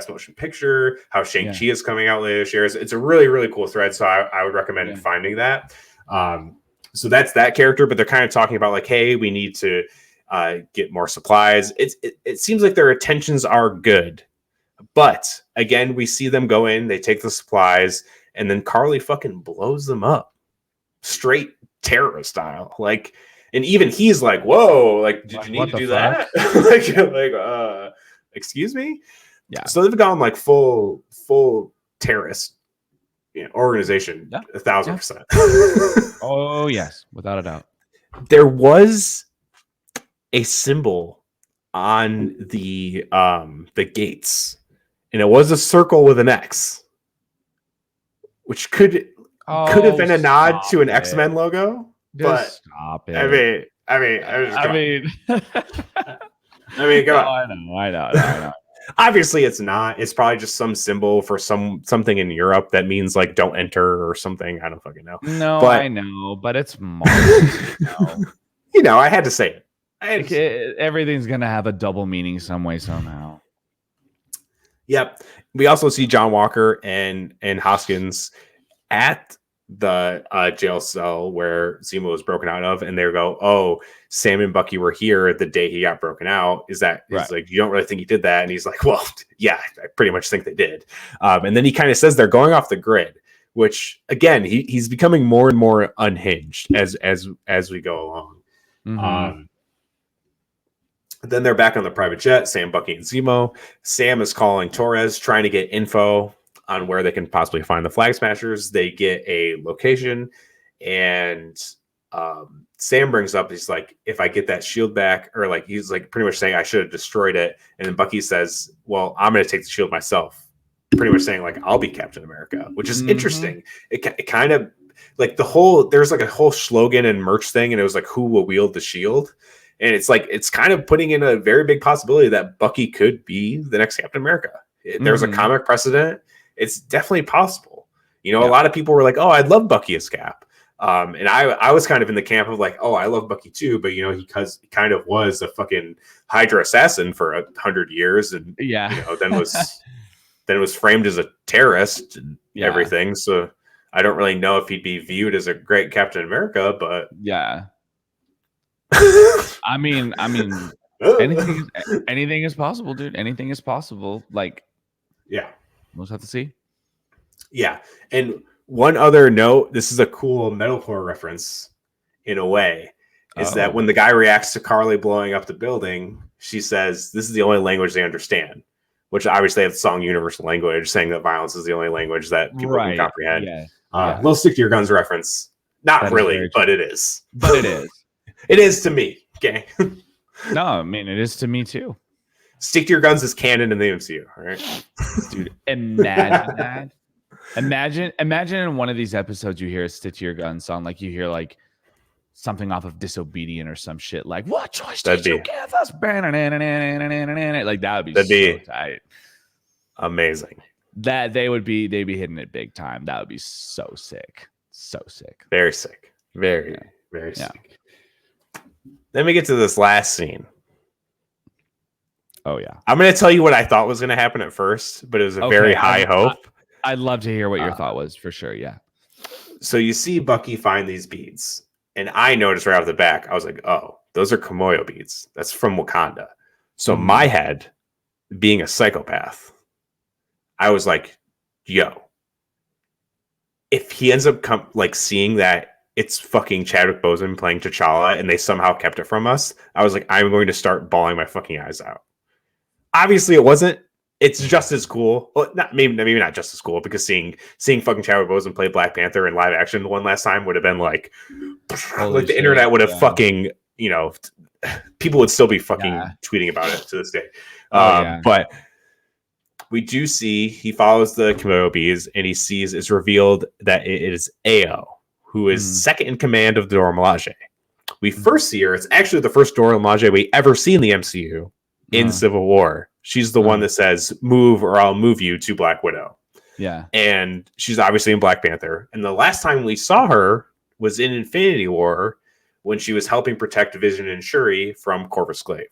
Motion Picture, how Shang-Chi is coming out later this year. It's a really, really cool thread, so I would recommend finding that. So that's that character, but they're kind of talking about like, hey, we need to get more supplies. It seems like their intentions are good, but again, we see them go in, they take the supplies, and then Carly fucking blows them up, straight terrorist style. Like, and even he's like, whoa, like, did you need to do that? like, excuse me? Yeah. So they've gone like full terrorist organization, 1,000%. Oh, yes, without a doubt. There was a symbol on the gates, and it was a circle with an X, which could have been a nod to an X-Men logo. Just stop it. I mean, come on. I know. Obviously, it's not. It's probably just some symbol for something in Europe that means like don't enter or something. I don't fucking know. No, But I know, but it's Marvel. I had to say it. Everything's gonna have a double meaning some way, somehow. Yep. We also see John Walker and Hoskins at the jail cell where Zemo was broken out of, and they go, "Oh, Sam and Bucky were here the day he got broken out." Is that right? Like, you don't really think he did that? And he's like, "Well, yeah, I pretty much think they did." And then he kind of says they're going off the grid, which again, he's becoming more and more unhinged as we go along. Mm-hmm. Then they're back on the private jet, Sam, Bucky, and Zemo. Sam is calling Torres, trying to get info on where they can possibly find the Flag Smashers. They get a location, and Sam brings up, he's like, if I get that shield back, or like, he's like pretty much saying I should have destroyed it. And then Bucky says, well, I'm going to take the shield myself. Pretty much saying like, I'll be Captain America, which is interesting. It kind of like there's like a whole slogan and merch thing, and it was like, who will wield the shield? And it's like, it's kind of putting in a very big possibility that Bucky could be the next Captain America. There's a comic precedent. It's definitely possible. A lot of people were like, oh, I'd love Bucky as Cap. And I was kind of in the camp of like, oh, I love Bucky too. But, he kind of was a fucking Hydra assassin for 100 years. And, then was framed as a terrorist and everything. So I don't really know if he'd be viewed as a great Captain America, but yeah. I mean, anything is possible, dude. Anything is possible. Like, yeah, we'll just have to see. Yeah, and one other note: this is a cool metalcore reference, in a way, is that when the guy reacts to Carly blowing up the building, she says, "This is the only language they understand," which obviously have the song "Universal Language," saying that violence is the only language that people can comprehend. Little stick to your guns reference. Not really, but it is. But it is. It is to me. Okay. No, I mean, it is to me too. Stick to your guns is canon in the MCU. All right, dude. Imagine that. Imagine in one of these episodes you hear a "Stick to Your Guns" song, like you hear like something off of Disobedient or some shit. Like, what choice did you give us? Like, that would be so tight. Amazing. That they'd be hitting it big time. That would be so sick. So sick. Very sick. Very sick. Then we get to this last scene. Oh, yeah. I'm going to tell you what I thought was going to happen at first, but it was a very high hope. I'd love to hear what your thought was, for sure, yeah. So you see Bucky find these beads, and I noticed right off the back, I was like, oh, those are Cameo beads. That's from Wakanda. So my head, being a psychopath, I was like, yo, if he ends up seeing that it's fucking Chadwick Boseman playing T'Challa and they somehow kept it from us, I was like, I'm going to start bawling my fucking eyes out. Obviously, it wasn't. It's just as cool. Well, maybe not just as cool, because seeing fucking Chadwick Boseman play Black Panther in live action one last time would have been like, like the internet would have fucking, people would still be fucking tweeting about it to this day. But we do see he follows the Cameo bees, and he sees it's revealed that it is Ao, who is second in command of the Dora Milaje. We first see her. It's actually the first Dora Milaje we ever see in the MCU in Civil War. She's the one that says, move or I'll move you to Black Widow. Yeah. And she's obviously in Black Panther. And the last time we saw her was in Infinity War, when she was helping protect Vision and Shuri from Corvus Glaive.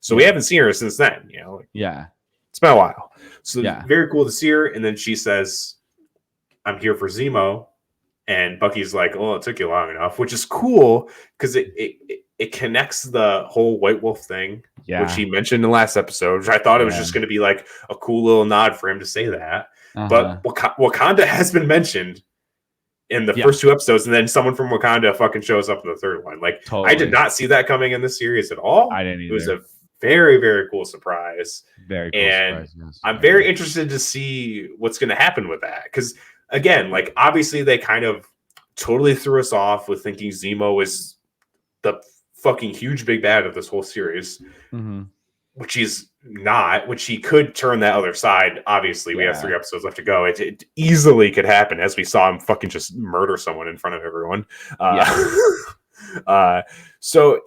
So we haven't seen her since then. It's been a while. So very cool to see her. And then she says, I'm here for Zemo. And Bucky's like, oh, it took you long enough, which is cool because it connects the whole White Wolf thing, which he mentioned in the last episode, which I thought it was just going to be like a cool little nod for him to say that. But Wakanda has been mentioned in the first two episodes, and then someone from Wakanda fucking shows up in the third one. Like, I did not see that coming in this series at all. I didn't either. It was a very, very cool surprise. Very cool and surprise, yes. I'm very interested to see what's going to happen with that, because again, like, obviously they kind of totally threw us off with thinking Zemo was the fucking huge big bad of this whole series, which he's not, which he could turn that other side. Obviously, we have 3 episodes left to go. It easily could happen, as we saw him fucking just murder someone in front of everyone. So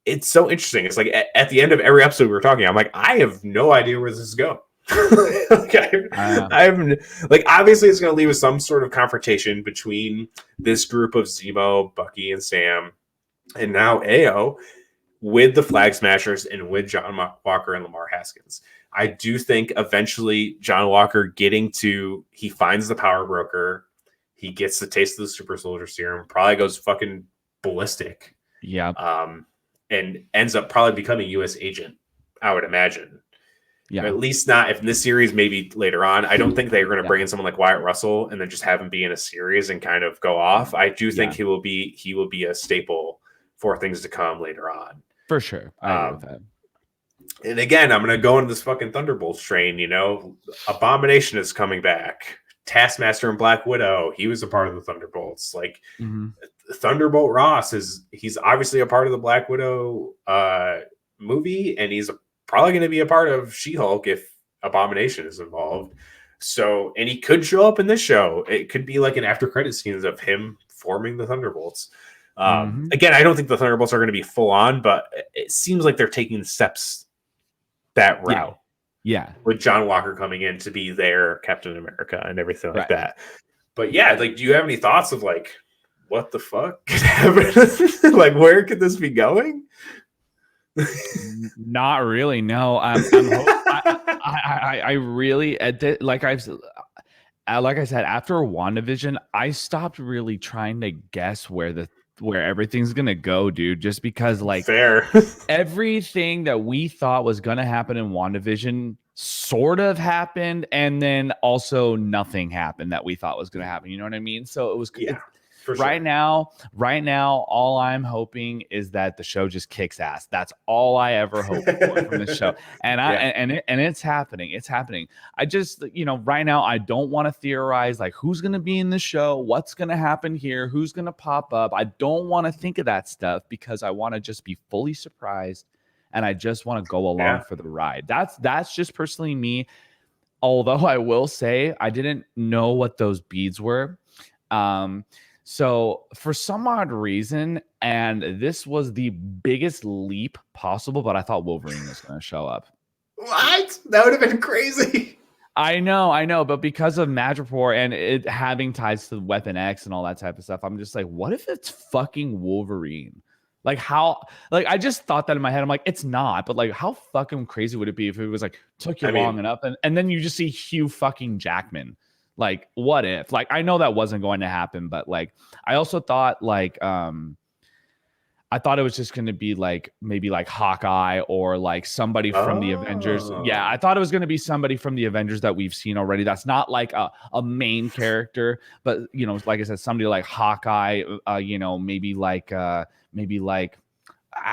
it's so interesting. It's like at the end of every episode we were talking, I'm like, I have no idea where this is going. Okay, I'm like, obviously it's going to leave with some sort of confrontation between this group of Zemo, Bucky, and Sam, and now AO with the Flag Smashers and with John Walker and Lamar Haskins. I do think eventually John Walker he finds the power broker, he gets the taste of the super soldier serum, probably goes fucking ballistic. Yeah. And ends up probably becoming a U.S. agent, I would imagine. Yeah. Or at least not if in this series, maybe later on. I don't think they're going to bring in someone like Wyatt Russell and then just have him be in a series and kind of go off. I do think he will be a staple for things to come later on. For sure. I agree with that. And again, I'm going to go into this fucking Thunderbolts train, Abomination is coming back. Taskmaster and Black Widow, he was a part of the Thunderbolts. Like, Thunderbolt Ross he's obviously a part of the Black Widow movie, and he's probably going to be a part of She-Hulk if Abomination is involved. So, and he could show up in this show. It could be like an after credit scenes of him forming the Thunderbolts. Again, I don't think the Thunderbolts are going to be full on, but it seems like they're taking steps that route. Yeah. With John Walker coming in to be their Captain America and everything like that. But yeah, like, do you have any thoughts of like, what the fuck could happen? Like, where could this be going? Not really. No, I really, like I said, after WandaVision, I stopped really trying to guess where everything's gonna go, dude. Just because, like, fair, everything that we thought was gonna happen in WandaVision sort of happened, and then also nothing happened that we thought was gonna happen. You know what I mean? So it was right now, all I'm hoping is that the show just kicks ass. That's all I ever hope for from the show. And it's happening. It's happening. I just, right now, I don't want to theorize like who's going to be in the show, what's going to happen here, who's going to pop up. I don't want to think of that stuff because I want to just be fully surprised, and I just want to go along for the ride. That's just personally me. Although I will say I didn't know what those beads were. So for some odd reason, and this was the biggest leap possible, but I thought Wolverine was going to show up. What? That would have been crazy. I know, but because of Madripoor and it having ties to Weapon X and all that type of stuff, I'm just like, what if it's fucking Wolverine? Like, how? Like, I just thought that in my head. I'm like, it's not, but like, how fucking crazy would it be if it was like took you long enough, and then you just see Hugh fucking Jackman? Like, what if? Like, I know that wasn't going to happen, but like, I also thought like, I thought it was just going to be like maybe like Hawkeye or like somebody from the Avengers. Yeah, I thought it was going to be somebody from the Avengers that we've seen already. That's not like a main character, but like I said, somebody like Hawkeye. Maybe like I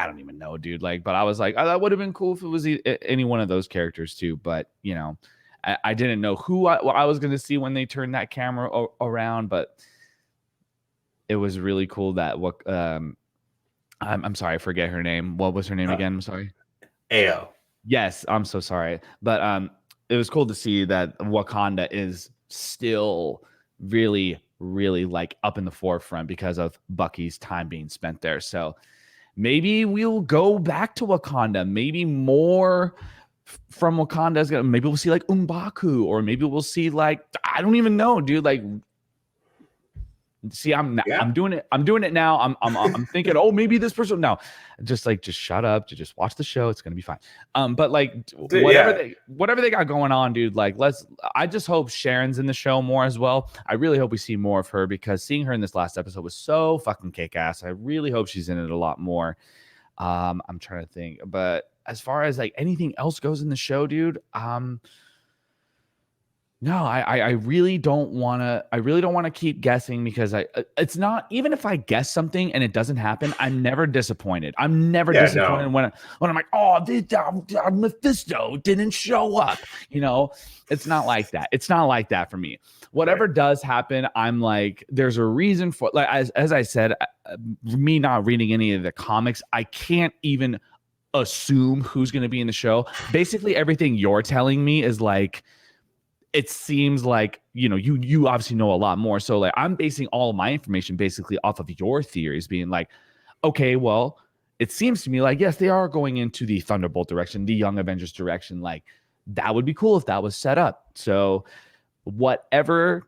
don't even know, dude. Like, but I was like, that would have been cool if it was any one of those characters too. But I didn't know who I was going to see when they turned that camera around, but it was really cool that I'm sorry, I forget her name. What was her name again? I'm sorry. AO. Yes, I'm so sorry. But it was cool to see that Wakanda is still really, really like up in the forefront because of Bucky's time being spent there. So maybe we'll go back to Wakanda. Maybe more from Wakanda is gonna. Maybe we'll see like M'Baku, or maybe we'll see like, I don't even know, dude. Like, see, I'm doing it. I'm doing it now. I'm thinking, oh, maybe this person. No, just shut up. Just watch the show. It's gonna be fine. But like, whatever they got going on, dude. Like, I just hope Sharon's in the show more as well. I really hope we see more of her, because seeing her in this last episode was so fucking kick ass. I really hope she's in it a lot more. I'm trying to think, but as far as like anything else goes in the show, dude, no, I really don't want to keep guessing, because it's not, even if I guess something and it doesn't happen, I'm never disappointed. I'm never disappointed when I'm like, oh, Mephisto didn't show up. It's not like that. It's not like that for me. Whatever does happen, I'm like, there's a reason for, like, as I said, me not reading any of the comics, I can't even assume who's going to be in the show. Basically, everything you're telling me is like, it seems like, you obviously know a lot more. So like, I'm basing all of my information basically off of your theories, being like, okay, well, it seems to me like, yes, they are going into the Thunderbolt direction, the Young Avengers direction. Like, that would be cool if that was set up. So whatever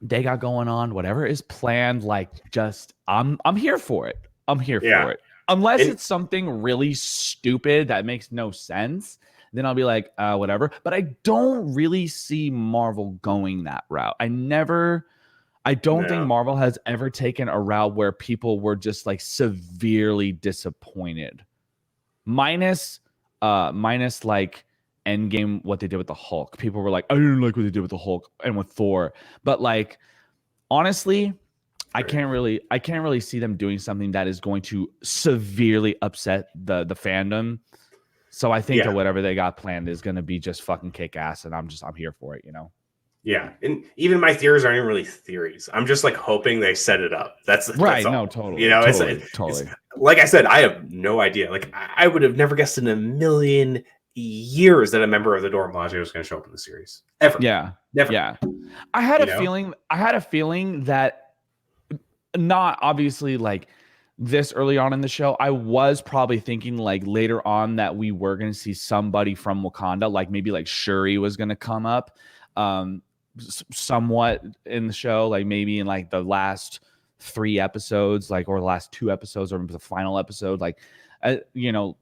they got going on, whatever is planned, like just I'm here for it. I'm here for it. Unless it's something really stupid that makes no sense, then I'll be like, whatever. But I don't really see Marvel going that route. I don't think Marvel has ever taken a route where people were just like severely disappointed. Minus like Endgame, what they did with the Hulk. People were like, I didn't like what they did with the Hulk and with Thor. But like, honestly, I can't really see them doing something that is going to severely upset the fandom. So I think that whatever they got planned is going to be just fucking kick ass, and I'm here for it, you know? Yeah, and even my theories aren't even really theories. I'm just like hoping they set it up. That's right. That's no, totally. You know, totally. It's, like I said, I have no idea. Like I would have never guessed in a million years that a member of the Dora Milaje was going to show up in the series ever. Yeah, never. Yeah, I had a feeling that, not obviously like this early on in the show, I was probably thinking like later on that we were going to see somebody from Wakanda, like maybe like Shuri was going to come up somewhat in the show, like maybe in like the last 3 episodes, like, or the last 2 episodes, or the final episode, like, you know,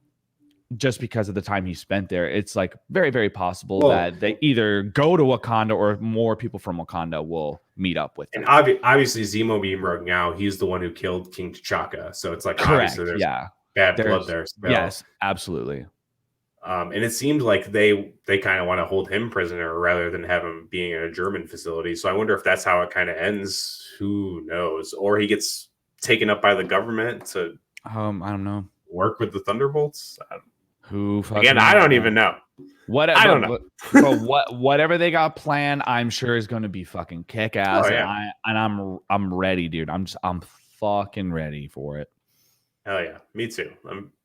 just because of the time he spent there, it's like very, very possible that they either go to Wakanda or more people from Wakanda will meet up with them. And obviously Zemo being Rogue now, he's the one who killed King T'Chaka. So it's like, correct. Obviously there's blood there. So. Yes, absolutely. And it seemed like they kind of want to hold him prisoner rather than have him being in a German facility. So I wonder if that's how it kind of ends. Who knows? Or he gets taken up by the government to I don't know, work with the Thunderbolts. Who again? I don't even know. I don't know. But whatever they got planned, I'm sure is going to be fucking kick ass. And I'm ready, dude. I'm fucking ready for it. Hell yeah, me too.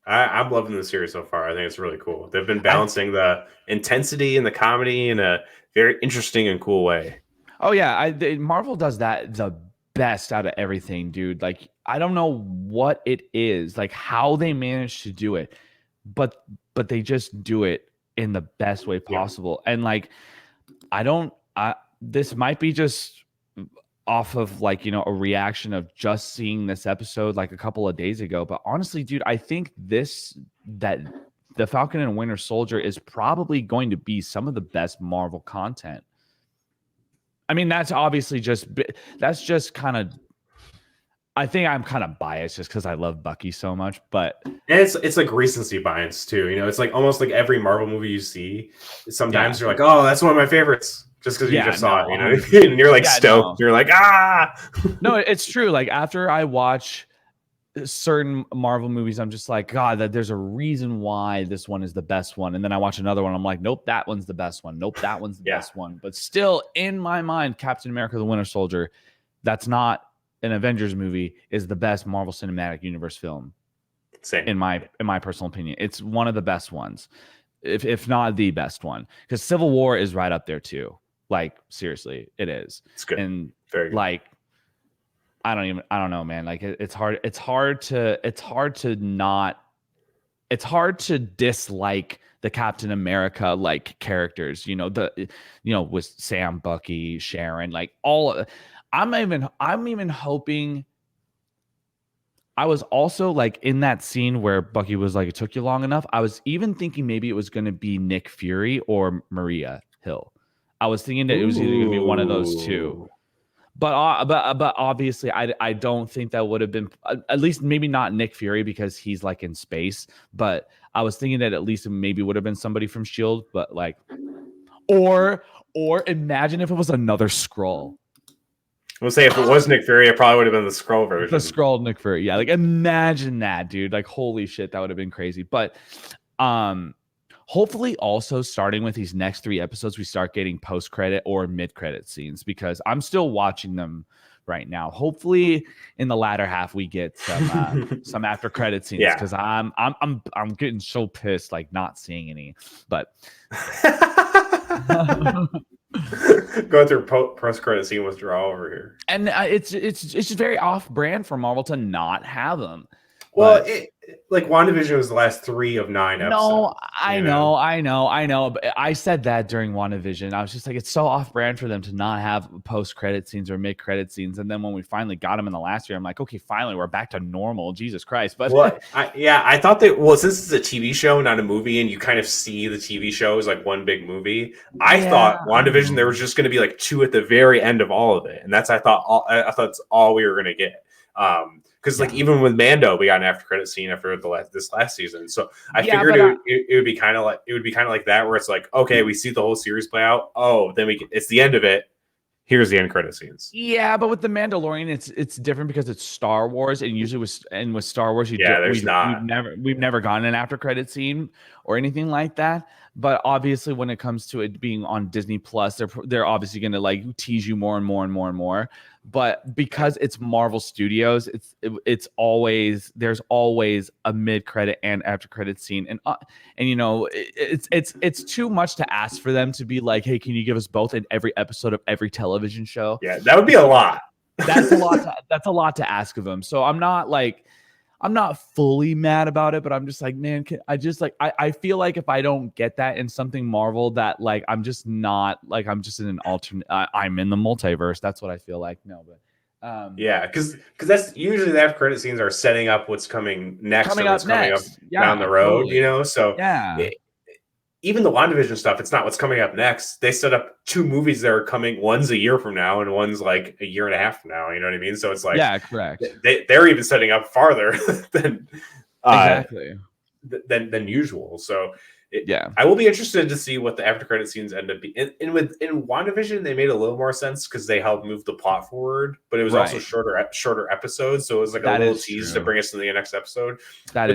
I'm loving the series so far. I think it's really cool. They've been balancing the intensity and the comedy in a very interesting and cool way. Oh yeah, Marvel does that the best out of everything, dude. Like, I don't know what it is, like how they manage to do it, but they just do it in the best way possible. And like, this might be just off of like, you know, a reaction of just seeing this episode like a couple of days ago, but honestly, dude, I think that the Falcon and Winter Soldier is probably going to be some of the best Marvel content. I mean, that's just kind of, I think I'm kind of biased just because I love Bucky so much, but and it's like recency bias too. You know, it's like almost like every Marvel movie you see, sometimes you're like, oh, that's one of my favorites, just because you just saw it. You know, and you're like stoked. No. You're like, No, it's true. Like after I watch certain Marvel movies, I'm just like, God, that there's a reason why this one is the best one. And then I watch another one, I'm like, nope, that one's the best one. Nope, that one's the best one. But still, in my mind, Captain America: The Winter Soldier, that's not an Avengers movie, is the best Marvel Cinematic Universe film. Same. In my personal opinion, it's one of the best ones, if not the best one. Because Civil War is right up there too. Like seriously, it is. It's good. And very good. Like, I don't know, man. Like it's hard to dislike the Captain America like characters. You know, with Sam, Bucky, Sharon, like all. I'm even hoping. I was also like in that scene where Bucky was like, it took you long enough. I was even thinking maybe it was going to be Nick Fury or Maria Hill. I was thinking that it was either going to be one of those two. But obviously, I don't think that would have been, at least maybe not Nick Fury because he's like in space. But I was thinking that at least it maybe would have been somebody from S.H.I.E.L.D. But like, or imagine if it was another Skrull. We'll say if it was Nick Fury, it probably would have been the Skrull version. The Skrull Nick Fury, yeah. Like imagine that, dude. Like holy shit, that would have been crazy. But hopefully also starting with these next 3 episodes, we start getting post-credit or mid-credit scenes because I'm still watching them right now. Hopefully in the latter half we get some after-credit scenes because I'm getting so pissed like not seeing any. But going through post-credit scene withdrawal over here, and it's just very off-brand for Marvel to not have them. Well, like WandaVision was the last 3 of 9 episodes. No, I know. But I said that during WandaVision. I was just like, it's so off-brand for them to not have post-credit scenes or mid-credit scenes. And then when we finally got them in the last year, I'm like, okay, finally, we're back to normal. Jesus Christ! But I thought that. Well, since it's a TV show, not a movie, and you kind of see the TV show as like one big movie. I thought WandaVision there was just going to be like 2 at the very end of all of it, and that's I thought that's all we were going to get. Because like even with Mando, we got an after credit scene after this last season. So I figured it would be kind of like that, where it's like, okay, we see the whole series play out. Oh, then it's the end of it. Here's the end credit scenes. Yeah, but with the Mandalorian, it's different because it's Star Wars, and usually with Star Wars, we've never gotten an after credit scene or anything like that. But obviously, when it comes to it being on Disney Plus, they're obviously going to like tease you more and more and more and more. But because it's Marvel Studios, there's always a mid credit and after credit scene, and you know it's too much to ask for them to be like, hey, can you give us both in every episode of every television show? Yeah, that would be a lot. That's a lot to ask of them. So I'm not fully mad about it, but I'm just like, man, I feel like if I don't get that in something Marvel, that like I'm just in an alternate. I'm in the multiverse. That's what I feel like. No, but yeah, because that's usually the after credit scenes are setting up what's coming next or what's coming up down the road. Totally. You know, so yeah. Even the WandaVision stuff, it's not what's coming up next. They set up 2 movies that are coming. One's a year from now, and one's like a year and a half from now. You know what I mean? So it's like, yeah, correct. They're even setting up farther than exactly than usual. So yeah, I will be interested to see what the after credit scenes end up being. In WandaVision, they made a little more sense because they helped move the plot forward, but it was also shorter episodes, so it was like a little tease to bring us to the next episode.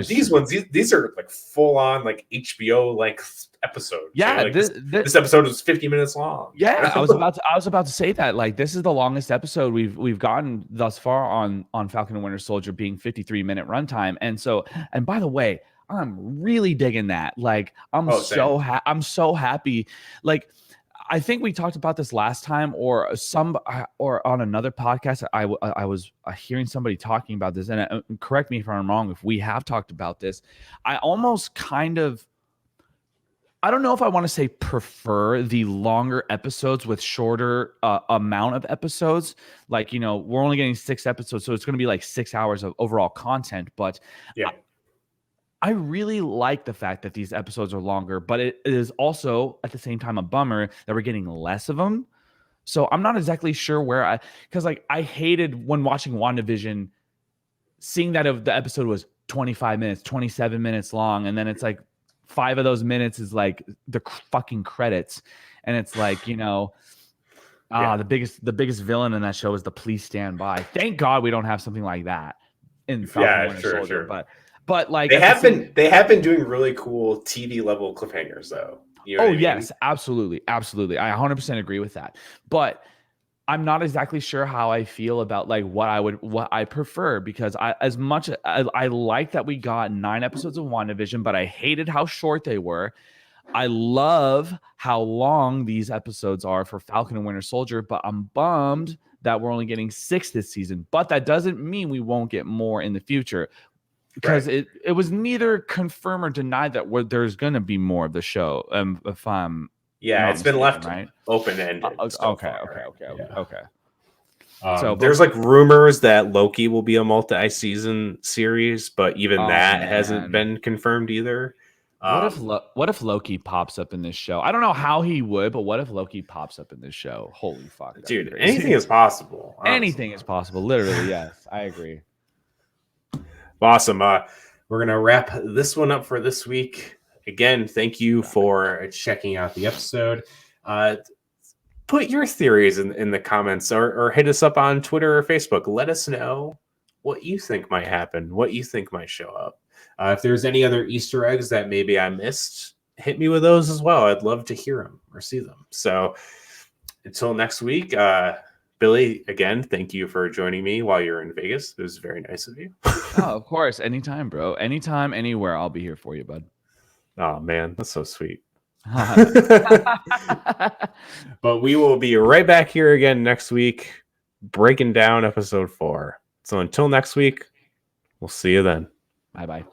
These are like full on like HBO length episodes. Yeah, like this episode was 50 minutes long. Yeah, I was about to say that. Like, this is the longest episode we've gotten thus far on Falcon and Winter Soldier, being 53-minute runtime. And by the way, I'm really digging that. Like, I'm so happy. Like, I think we talked about this last time, or on another podcast. I was hearing somebody talking about this, and correct me if I'm wrong if we have talked about this. I almost kind of, I don't know if I want to say prefer the longer episodes with shorter amount of episodes. Like, you know, we're only getting 6 episodes, so it's going to be like 6 hours of overall content. But yeah, I really like the fact that these episodes are longer, but it is also at the same time a bummer that we're getting less of them. So I'm not exactly sure because like I hated when watching WandaVision, seeing that the episode was 25 minutes, 27 minutes long, and then it's like 5 of those minutes is like the fucking credits, and it's like, you know, the biggest villain in that show is the "Please Stand By." Thank God we don't have something like that in Falcon Winter Soldier. Sure. But like they have been doing really cool TV level cliffhangers though. You know yes, absolutely. I 100% agree with that. But I'm not exactly sure how I feel about like what I prefer, because as much I like that we got 9 episodes of WandaVision, but I hated how short they were. I love how long these episodes are for Falcon and Winter Soldier, but I'm bummed that we're only getting 6 this season. But that doesn't mean we won't get more in the future, because it was neither confirmed or denied that there's going to be more of the show. If I'm it's been left right? open-ended. Okay. So there's like rumors that Loki will be a multi-season series, but even that hasn't been confirmed either. What if Loki pops up in this show? I don't know how he would, but what if Loki pops up in this show? Holy fuck, dude! Anything is possible. Honestly. Anything is possible. Literally, yes, I agree. Awesome. We're gonna wrap this one up for this week. Again, thank you for checking out the episode. Put your theories in the comments, or hit us up on Twitter or Facebook. Let us know what you think might happen, what you think might show up. If there's any other Easter eggs that maybe I missed, hit me with those as well. I'd love to hear them or see them. So until next week, Billy, again, thank you for joining me while you're in Vegas. It was very nice of you. Of course. Anytime, bro. Anytime, anywhere. I'll be here for you, bud. Oh, man. That's so sweet. But we will be right back here again next week, breaking down episode 4. So until next week, we'll see you then. Bye-bye.